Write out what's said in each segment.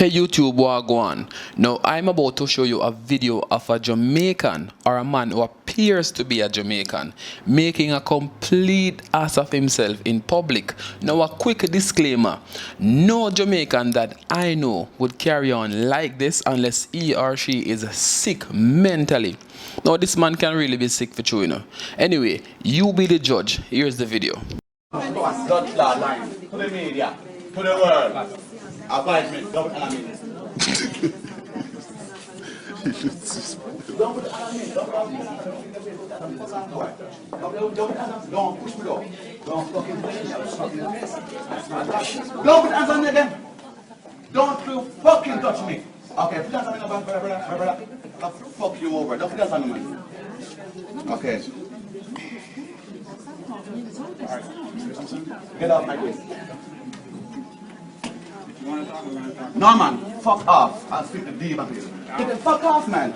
Hey YouTube, Wagwan. Now I'm about to show you a video of a Jamaican or a man who appears to be a Jamaican making a complete ass of himself in public. Now a quick disclaimer, no Jamaican that I know would carry on like this unless he or she is sick mentally. Now this man can really be sick for true, you know. Anyway, you be the judge. Here's the video. Dutch law line to the media, to the world. Appointment, don't allow me. Don't put don't push me up. Don't fucking don't put hands on me again. Don't you fucking touch me. Okay, put hands on me, brother. I'll fuck you over. Don't put hands on me, man. Okay. Get off my face. No man, fuck off. I'll speak to demon here. Get the fuck off, man.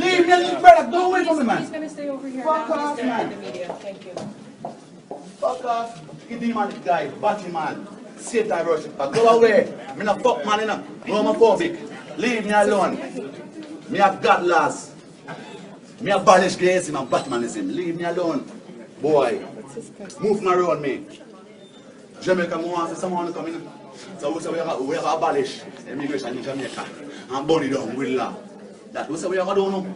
Leave me alone, brother. Go away from me, man. He's gonna stay over here. Fuck off, man. The media. Thank you. Fuck off. You demon guy, batty man. Satan worshiper. Go away. Me not fuck man, you know. Homophobic. Leave me alone. Me have God laws. Me abolish gayism and Batmanism. Leave me alone. Boy. Move me around me. Jamaica, we want to see someone come in. So we say we have to abolish immigration in Jamaica and burn it down with law. That we say we have to do now.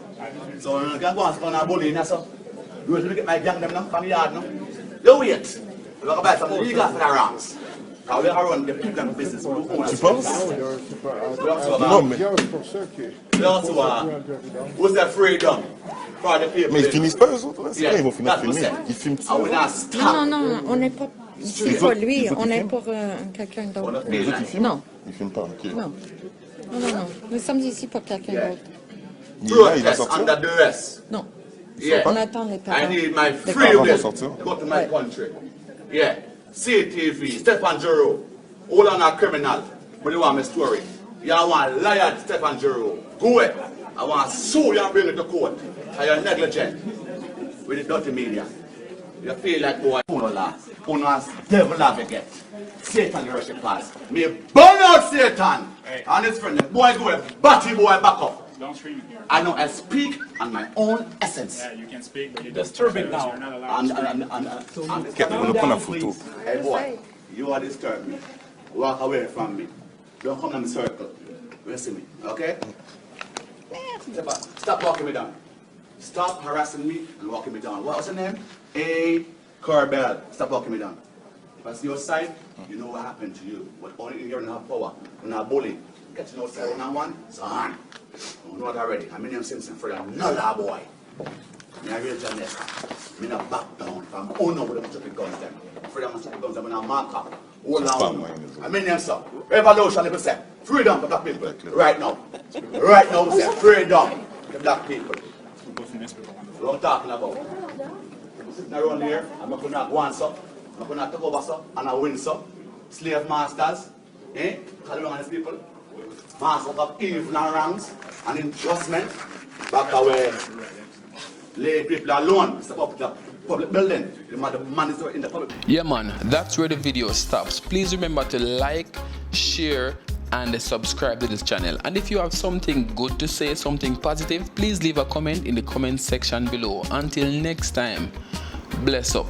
So we can go and spend our bully in there, so. You will get my gang them now from the yard now. You wait. We have to buy some legal for the ranks. Because we have to run the people and business. Tu penses? Who's that freedom? For the people. Mais ils finissent pas eux autres là, c'est Yeah, vrai, ils vont finir that we filmer. said. Ils filment I will not stop. Non, on n'est pas ici pour lui, on est pour quelqu'un d'autre. Les autres ils filment? Non, Ils filment pas, ok. non. Non. Nous sommes ici pour quelqu'un Yeah. d'autre. Là, il va Protest sortir. under duress. Non. Yeah. On attend les parents. I need my Des free parents will vont sortir. to go to my country. Yeah. CTV, Stefan Jero. All on a criminal. But you want my story. You want liar Stefan Jero. Go ahead. I want to sue you and bring it to court. And you're negligent with the dirty media. You feel like boy, who has devil advocate. Satan worshippers. Me burn out Satan and his friend. The boy go ahead, batty boy back up. Don't scream here. I know I speak on my own essence. Yeah, you can speak, but you Disturb it now. You're not allowed to And, scream. Ok, on va prendre la photo. hey boy, you are disturbing me. Walk away from me. Don't come in my circle. You see me, okay? Stop walking me down. Stop harassing me and walking me down. What was your name? A. Corbell. Stop walking me down. If I see your side, you know what happened to you. But only you're not power. You're not bully. Get to know side one-on-one, son. You know what already. I'm in Simpson for another boy. Me a real Jamaican. Me not back down. I'm owner with them stupid guns them. Freedom and stupid guns them in a marker. Hold on. I'm in them, sir. Revolution, let me say. Freedom for black people. Right now. Right now, we say freedom for black people. What I'm talking about. I'm sitting around here, I'm going to go on, sir. I'm going to take over, sir, and I win, sir. Slave masters, calling on these people. Masters of evil and wrongs and entrustment. Back away. Lay people alone. Step up the public building. The man is in the public. Yeah man, that's where the video stops. Please remember to like, share and subscribe to this channel. And if you have something good to say, something positive, please leave a comment in the comment section below. Until next time, bless up.